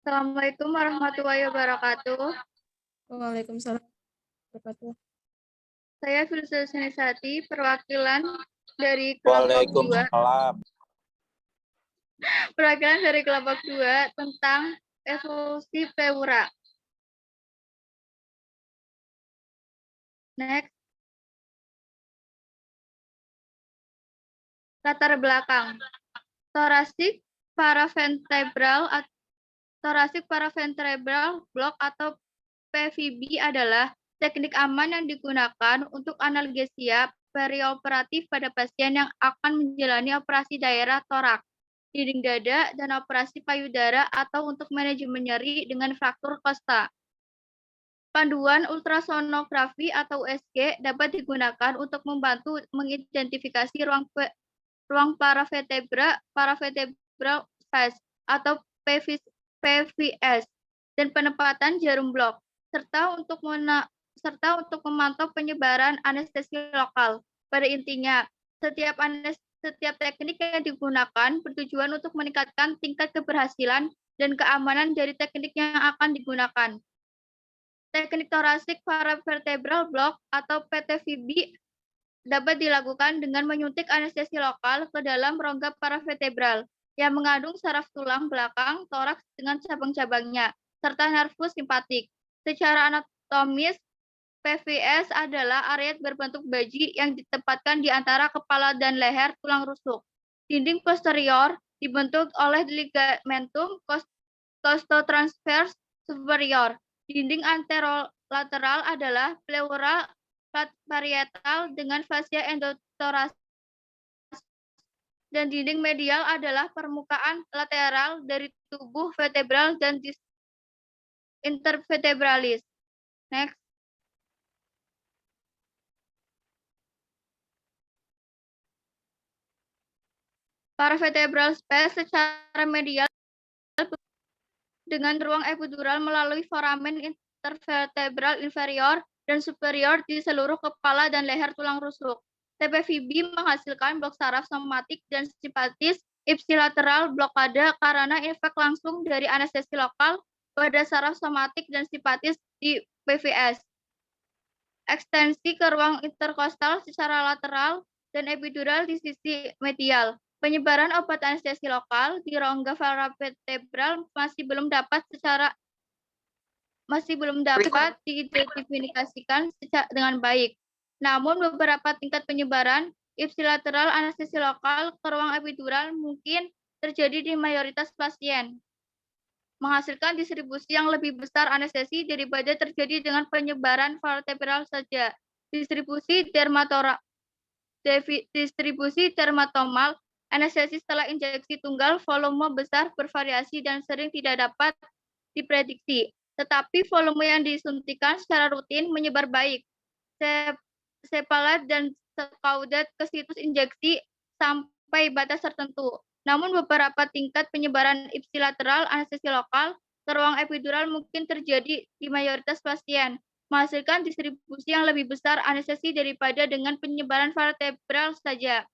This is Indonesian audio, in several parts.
Assalamualaikum warahmatullahi wabarakatuh. Waalaikumsalam warahmatullahi wabarakatuh. Saya Filsa Senisati, perwakilan dari kelompok 2. Waalaikumsalam. Perwakilan dari kelompok 2 tentang evolusi pleura. Next. Latar belakang. Thoracic paravertebral block atau PVB adalah teknik aman yang digunakan untuk analgesia perioperatif pada pasien yang akan menjalani operasi daerah toraks, dinding dada, dan operasi payudara atau untuk manajemen nyeri dengan fraktur kosta. Panduan ultrasonografi atau USG dapat digunakan untuk membantu mengidentifikasi ruang paravertebral space atau PVS dan penempatan jarum blok, serta untuk memantau penyebaran anestesi lokal. Pada intinya, setiap teknik yang digunakan bertujuan untuk meningkatkan tingkat keberhasilan dan keamanan dari teknik yang akan digunakan. Teknik thoracic paravertebral block atau PTVB dapat dilakukan dengan menyuntik anestesi lokal ke dalam rongga paravertebral yang mengandung saraf tulang belakang toraks dengan cabang-cabangnya, serta nervus simpatik. Secara anatomis, PVS adalah area berbentuk baji yang ditempatkan di antara kepala dan leher tulang rusuk. Dinding posterior dibentuk oleh ligamentum costotransverse superior. Dinding anterolateral adalah pleura parietal dengan fascia endothorax, dan dinding medial adalah permukaan lateral dari tubuh vertebral dan intervertebralis. Next. Paravertebral space secara medial dengan ruang epidural melalui foramen intervertebral inferior dan superior di seluruh kepala dan leher tulang rusuk. TPVB menghasilkan blok saraf somatik dan simpatis ipsilateral blokade karena efek langsung dari anestesi lokal pada saraf somatik dan simpatis di PVS. Ekstensi ke ruang interkostal secara lateral dan epidural di sisi medial. Penyebaran obat anestesi lokal di rongga paravertebral masih belum dapat diidentifikasikan dengan baik. Namun beberapa tingkat penyebaran ipsilateral anestesi lokal ke ruang epidural mungkin terjadi di mayoritas pasien, menghasilkan distribusi yang lebih besar anestesi daripada terjadi dengan penyebaran vertebral saja. Distribusi dermatomal anestesi setelah injeksi tunggal volume besar bervariasi dan sering tidak dapat diprediksi. Tetapi volume yang disuntikan secara rutin menyebar baik. Sepalat dan caudate ke situs injeksi sampai batas tertentu. Namun beberapa tingkat penyebaran ipsilateral anestesi lokal ke ruang epidural mungkin terjadi di mayoritas pasien, menghasilkan distribusi yang lebih besar anestesi daripada dengan penyebaran vertebral saja.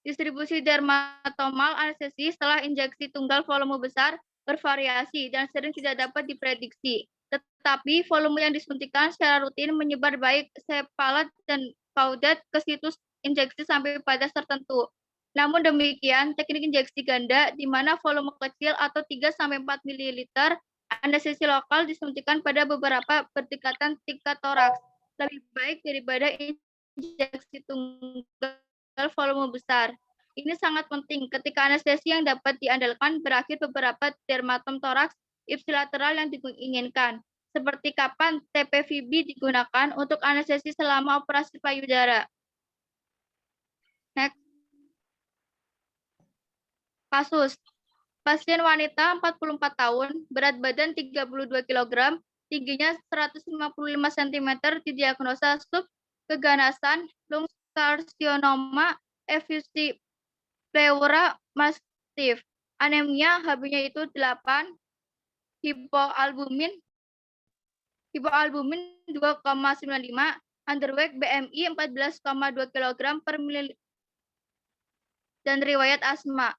Distribusi dermatomal anestesi setelah injeksi tunggal volume besar bervariasi dan sering tidak dapat diprediksi. Tetapi volume yang disuntikan secara rutin menyebar baik sepalat dan caudate ke situs injeksi sampai batas tertentu. Namun demikian, teknik injeksi ganda di mana volume kecil atau 3-4 ml anestesi lokal disuntikan pada beberapa berdekatan tingkat toraks lebih baik daripada injeksi tunggal volume besar. Ini sangat penting ketika anestesi yang dapat diandalkan berakhir beberapa dermatom toraks ipsilateral yang diinginkan, seperti kapan TPVB digunakan untuk anestesi selama operasi payudara. Next. Kasus. Pasien wanita 44 tahun, berat badan 32 kg, tingginya 155 cm, didiagnosa subkeganasan lung carcinoma effusi pleura masif. Anemia HB-nya itu 8, hipoalbumin 2,95, underweight BMI 14,2 kg per ml dan riwayat asma.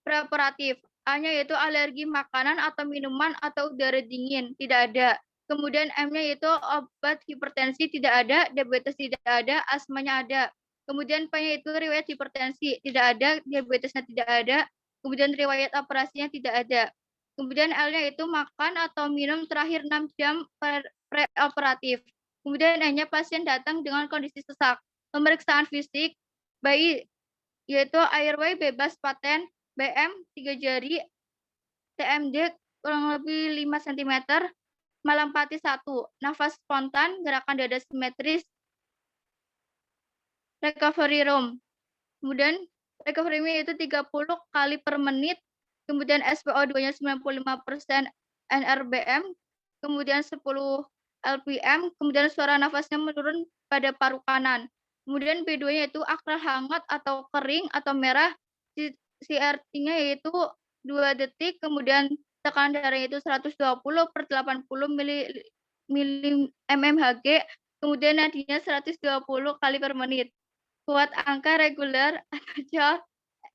Preparatif. A-nya yaitu alergi makanan atau minuman atau udara dingin, tidak ada. Kemudian M-nya yaitu obat hipertensi, tidak ada. Diabetes tidak ada, asmanya ada. Kemudian P-nya itu riwayat hipertensi, tidak ada. Diabetesnya tidak ada. Kemudian riwayat operasinya tidak ada. Kemudian L-nya itu makan atau minum terakhir 6 jam preoperatif. Kemudian N-nya pasien datang dengan kondisi sesak. Pemeriksaan fisik, bayi yaitu airway bebas paten, BM 3 jari, TMD kurang lebih 5 cm, malampati 1, nafas spontan, gerakan dada simetris, recovery room. Kemudian recovery room itu 30 kali per menit, kemudian SpO2-nya 95% NRBM, kemudian 10 LPM, kemudian suara nafasnya menurun pada paru kanan. Kemudian B2-nya itu akral hangat atau kering atau merah, CRT-nya yaitu 2 detik, kemudian tekanan darahnya itu 120 per 80 mmHg, kemudian nadinya 120 kali per menit. Kuat angka reguler atau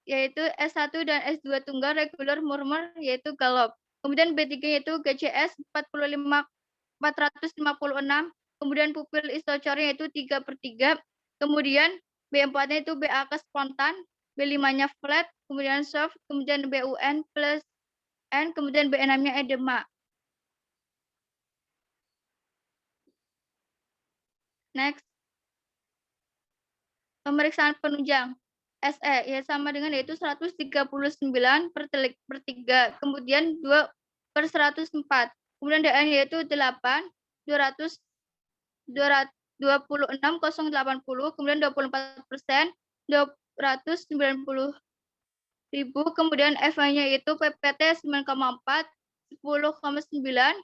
yaitu S1 dan S2 tunggal reguler murmur yaitu galop. Kemudian B3 yaitu GCS 456, kemudian pupil istocornya yaitu 3/3, kemudian B4-nya itu BAK spontan, B5-nya flat, kemudian soft, kemudian BUN plus N, kemudian B6-nya edema. Next. Pemeriksaan penunjang. SE ya sama dengan yaitu 139 per 3, kemudian 2 per 104. Kemudian DN yaitu 8, 200, 26.080, kemudian 24%, 290.000, kemudian FA-nya itu PPT 9,4, 10,9,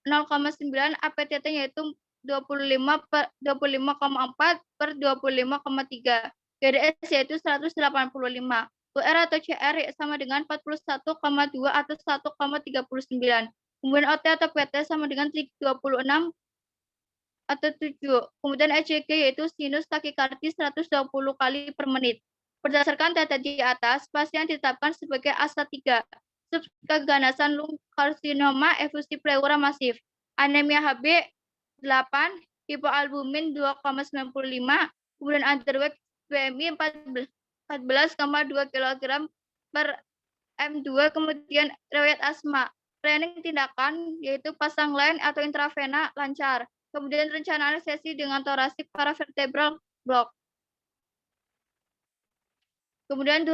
0,9, APTT-nya itu 25,4 per 25,3. GDS yaitu 185. UR atau CR sama dengan 41,2 atau 1,39. Kemudian OT atau PT sama dengan 26 atau 7. Kemudian ECG yaitu sinus takikardi 120 kali per menit. Berdasarkan data di atas, pasien ditetapkan sebagai ASA 3, keganasan lung karsinoma efusi pleura masif, anemia HB 8, hipoalbumin 2,95, kemudian underweight BMI 14,2 kg per M2, kemudian riwayat asma. Planning tindakan yaitu pasang line atau intravena lancar. Kemudian rencana anestesi dengan thoracic paravertebral block. Kemudian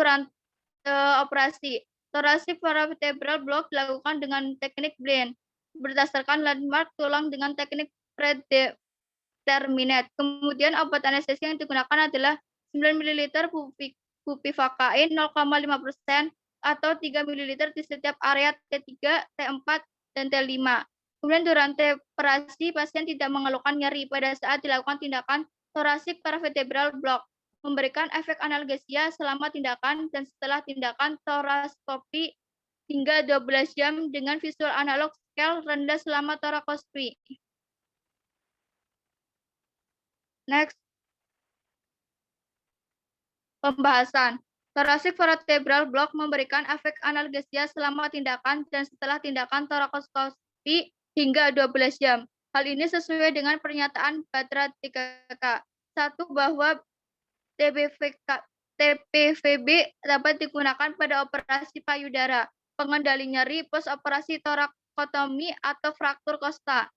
operasi. Thoracic paravertebral block dilakukan dengan teknik blend berdasarkan landmark tulang dengan teknik predeterminate. Kemudian obat anestesi yang digunakan adalah 9 ml bupivacain 0,5% atau 3 ml di setiap area T3, T4, dan T5. Kemudian durante operasi pasien tidak mengeluhkan nyeri pada saat dilakukan tindakan thoracic paravertebral block, memberikan efek analgesia selama tindakan dan setelah tindakan thoraskopi hingga 12 jam dengan visual analog scale rendah selama thoracostomy. Next. Pembahasan. Thoracic vertebral block memberikan efek analgesia selama tindakan dan setelah tindakan thoracostomy hingga 12 jam. Hal ini sesuai dengan pernyataan Batra 3K. 1. Bahwa TPVB dapat digunakan pada operasi payudara, pengendali nyeri, post-operasi torakotomi, atau fraktur kosta.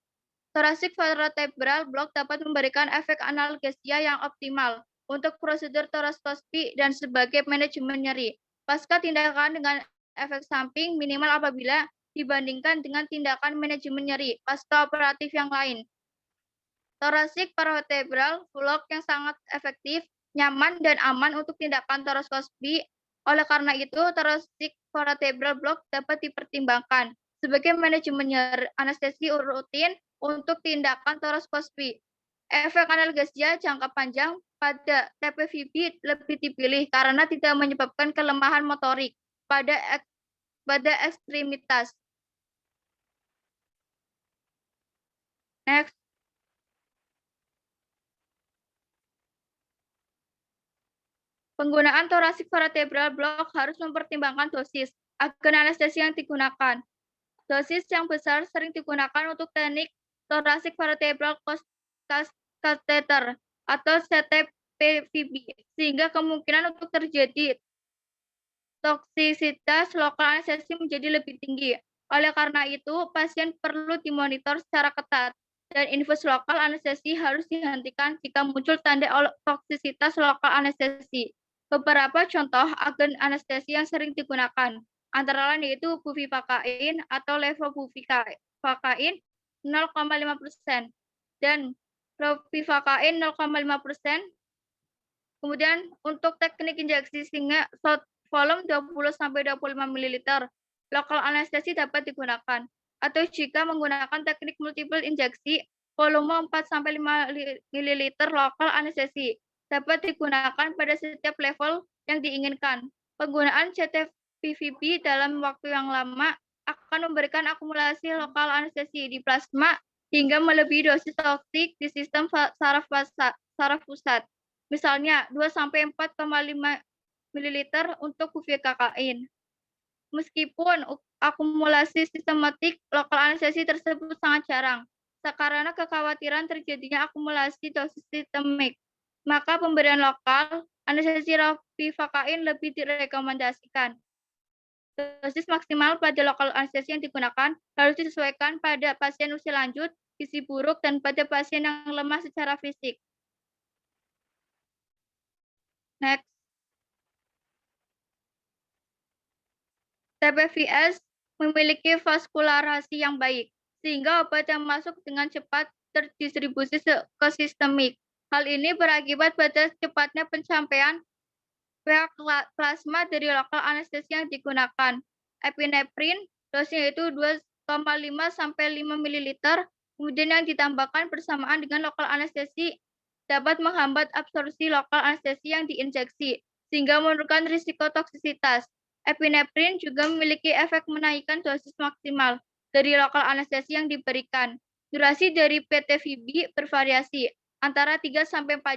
Thoracic vertebral block dapat memberikan efek analgesia yang optimal untuk prosedur thoraskopi dan sebagai manajemen nyeri. Pasca tindakan dengan efek samping minimal apabila dibandingkan dengan tindakan manajemen nyeri pasca operatif yang lain. Thoracic vertebral block yang sangat efektif, nyaman, dan aman untuk tindakan thoraskopi. Oleh karena itu, thoracic vertebral block dapat dipertimbangkan sebagai manajemen nyeri anestesi rutin untuk tindakan thoraskopi. Efek analgesia jangka panjang pada TPVB lebih dipilih karena tidak menyebabkan kelemahan motorik pada ekstremitas. Next. Penggunaan thoracic vertebral block harus mempertimbangkan dosis, Agen anestesi yang digunakan. Dosis yang besar sering digunakan untuk teknik thoracic vertebral catheter atau CTPVB, sehingga kemungkinan untuk terjadi toksisitas lokal anestesi menjadi lebih tinggi. Oleh karena itu, pasien perlu dimonitor secara ketat dan infus lokal anestesi harus dihentikan jika muncul tanda toksisitas lokal anestesi. Beberapa contoh agen anestesi yang sering digunakan antara lain yaitu bupivacain atau levobupivacain 0,5% dan ropivacain 0,5%. Kemudian untuk teknik injeksi singa volume 20-25 ml, lokal anestesi dapat digunakan. Atau jika menggunakan teknik multiple injeksi, volume 4-5 ml lokal anestesi dapat digunakan pada setiap level yang diinginkan. Penggunaan CTPVB dalam waktu yang lama akan memberikan akumulasi lokal anestesi di plasma hingga melebihi dosis toksik di sistem saraf pusat. Misalnya 2-4,5 ml untuk bupivacain. Meskipun akumulasi sistematik lokal anestesi tersebut sangat jarang, karena kekhawatiran terjadinya akumulasi dosis sistemik, maka pemberian lokal anestesi ropivacain lebih direkomendasikan. Dosis maksimal pada lokal anestesi yang digunakan harus disesuaikan pada pasien usia lanjut, gizi buruk, dan pada pasien yang lemah secara fisik. Next. TPVS memiliki vaskularasi yang baik, sehingga obat yang masuk dengan cepat terdistribusi ke sistemik. Hal ini berakibat pada cepatnya pencapaian pH plasma dari lokal anestesi yang digunakan. Epinephrine, dosisnya yaitu 2,5-5 ml, kemudian yang ditambahkan bersamaan dengan lokal anestesi dapat menghambat absorpsi lokal anestesi yang diinjeksi, sehingga menurunkan risiko toksisitas. Epinephrine juga memiliki efek menaikkan dosis maksimal dari lokal anestesi yang diberikan. Durasi dari PTVB bervariasi antara 3-4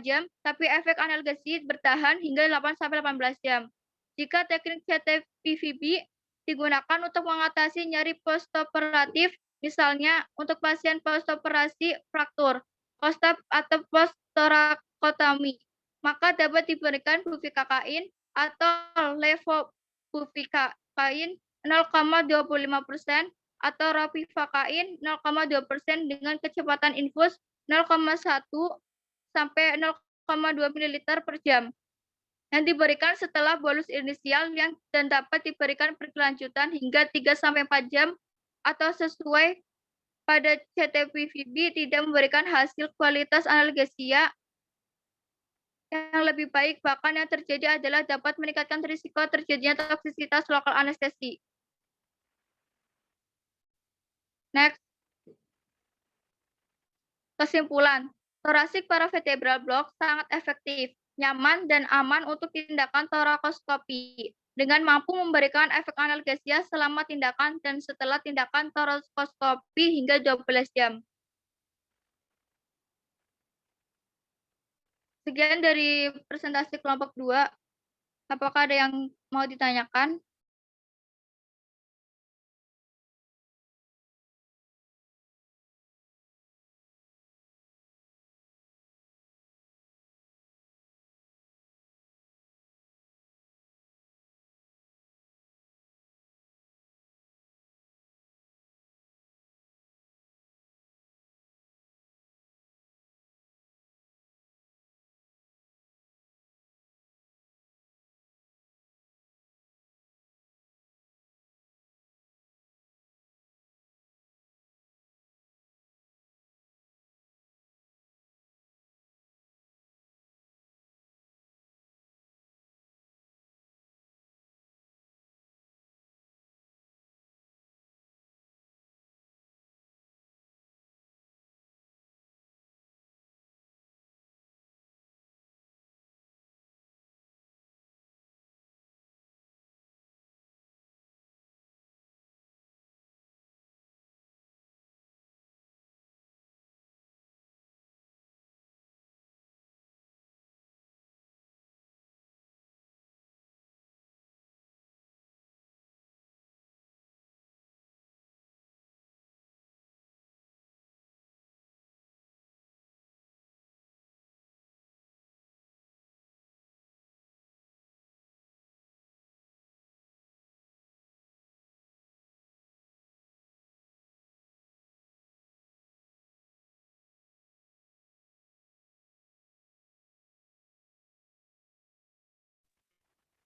jam, tapi efek analgesi bertahan hingga 8-18 jam. Jika teknik CTPVB digunakan untuk mengatasi nyeri postoperatif, misalnya untuk pasien postoperasi fraktur, postop atau post-torakotomi, maka dapat diberikan bupivacain atau levobupivacain 0,25% atau ropivacain 0,2% dengan kecepatan infus 0,1 sampai 0,2 ml per jam yang diberikan setelah bolus inisial dan dapat diberikan berkelanjutan hingga 3-4 jam atau sesuai pada CTPVB tidak memberikan hasil kualitas analgesia yang lebih baik, bahkan yang terjadi adalah dapat meningkatkan risiko terjadinya toksisitas lokal anestesi. Next. Kesimpulan, thoracic paravertebral block sangat efektif, nyaman, dan aman untuk tindakan torakoskopi dengan mampu memberikan efek analgesia selama tindakan dan setelah tindakan torakoskopi hingga 12 jam. Sekian dari presentasi kelompok 2. Apakah ada yang mau ditanyakan?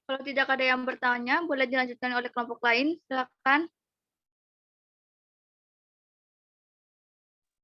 Kalau tidak ada yang bertanya, boleh dilanjutkan oleh kelompok lain. Silakan.